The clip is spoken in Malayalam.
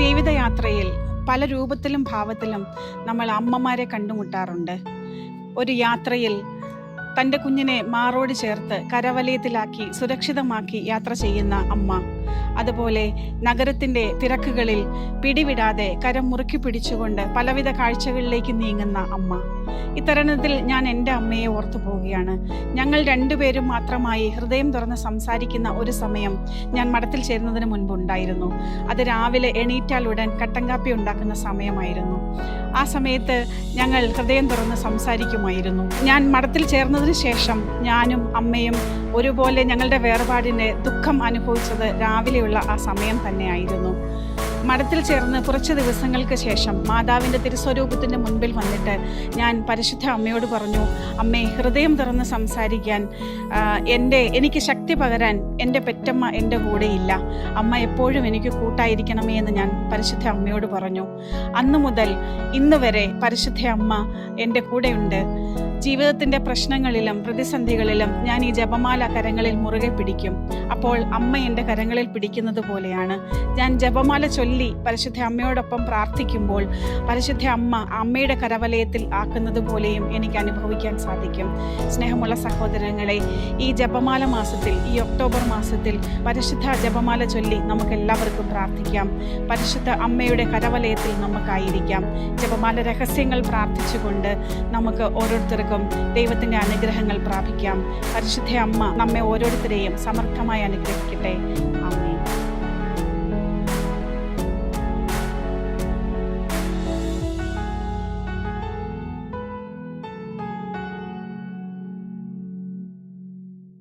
ജീവിതയാത്രയിൽ പല രൂപത്തിലും ഭാവത്തിലും നമ്മൾ അമ്മമാരെ കണ്ടുമുട്ടാറുണ്ട്. ഒരു യാത്രയിൽ തൻ്റെ കുഞ്ഞിനെ മാറോട് ചേർത്ത് കരവലയത്തിലാക്കി സുരക്ഷിതമാക്കി യാത്ര ചെയ്യുന്ന അമ്മ, അതുപോലെ നഗരത്തിൻ്റെ തിരക്കുകളിൽ പിടിവിടാതെ കരം മുറുക്കി പിടിച്ചുകൊണ്ട് പലവിധ കാഴ്ചകളിലേക്ക് നീങ്ങുന്ന അമ്മ. ഇത്തരുണത്തിൽ ഞാൻ എൻ്റെ അമ്മയെ ഓർത്തു പോവുകയാണ്. ഞങ്ങൾ രണ്ടുപേരും മാത്രമായി ഹൃദയം തുറന്ന് സംസാരിക്കുന്ന ഒരു സമയം ഞാൻ മഠത്തിൽ ചേരുന്നതിന് മുൻപുണ്ടായിരുന്നു. അത് രാവിലെ എണീറ്റാൽ ഉടൻ കട്ടൻ കാപ്പി ഉണ്ടാക്കുന്ന സമയമായിരുന്നു. ആ സമയത്ത് ഞങ്ങൾ ഹൃദയം തുറന്ന് സംസാരിക്കുമായിരുന്നു. ഞാൻ മഠത്തിൽ ചേർന്നതിന് ശേഷം ഞാനും അമ്മയും ഒരുപോലെ ഞങ്ങളുടെ വേർപാടിൻ്റെ ദുഃഖം അനുഭവിച്ചത് രാവിലെയുള്ള ആ സമയം തന്നെയായിരുന്നു. മഠത്തിൽ ചേർന്ന് കുറച്ച് ദിവസങ്ങൾക്ക് ശേഷം മാതാവിൻ്റെ തിരുസ്വരൂപത്തിൻ്റെ മുൻപിൽ വന്നിട്ട് ഞാൻ പരിശുദ്ധ അമ്മയോട് പറഞ്ഞു, അമ്മേ, ഹൃദയം തുറന്ന് സംസാരിക്കാൻ എനിക്ക് ശക്തി പകരാൻ എൻ്റെ പെറ്റമ്മ എൻ്റെ കൂടെയില്ല. അമ്മ എപ്പോഴും എനിക്ക് കൂട്ടായിരിക്കണമേ എന്ന് ഞാൻ പരിശുദ്ധ അമ്മയോട് പറഞ്ഞു. അന്നു മുതൽ ഇന്ന് വരെ പരിശുദ്ധ അമ്മ എൻ്റെ കൂടെയുണ്ട്. ജീവിതത്തിൻ്റെ പ്രശ്നങ്ങളിലും പ്രതിസന്ധികളിലും ഞാൻ ഈ ജപമാല കരങ്ങളിൽ മുറുകെ പിടിക്കും. അപ്പോൾ അമ്മ എൻ്റെ കരങ്ങളിൽ പിടിക്കുന്നത് പോലെയാണ്. ഞാൻ ജപമാല ചൊല്ലി പരിശുദ്ധ അമ്മയോടൊപ്പം പ്രാർത്ഥിക്കുമ്പോൾ പരിശുദ്ധ അമ്മയുടെ കരവലയത്തിൽ ആക്കുന്നത് പോലെയും എനിക്ക് അനുഭവിക്കാൻ സാധിക്കും. സ്നേഹമുള്ള സഹോദരങ്ങളെ, ഈ ജപമാല മാസത്തിൽ, ഈ ഒക്ടോബർ മാസത്തിൽ പരിശുദ്ധ ജപമാല ചൊല്ലി നമുക്കെല്ലാവർക്കും പ്രാർത്ഥിക്കാം. പരിശുദ്ധ അമ്മയുടെ കരവലയത്തിൽ നമുക്കായിരിക്കാം. ജപമാല രഹസ്യങ്ങൾ പ്രാർത്ഥിച്ചുകൊണ്ട് നമുക്ക് ഓരോരുത്തർക്കും ദൈവത്തിൻ്റെ അനുഗ്രഹങ്ങൾ പ്രാപിക്കാം. പരിശുദ്ധ അമ്മ നമ്മെ ഓരോരുത്തരെയും സമർത്ഥമായി അനുഗ്രഹിക്കട്ടെ. ആമേൻ.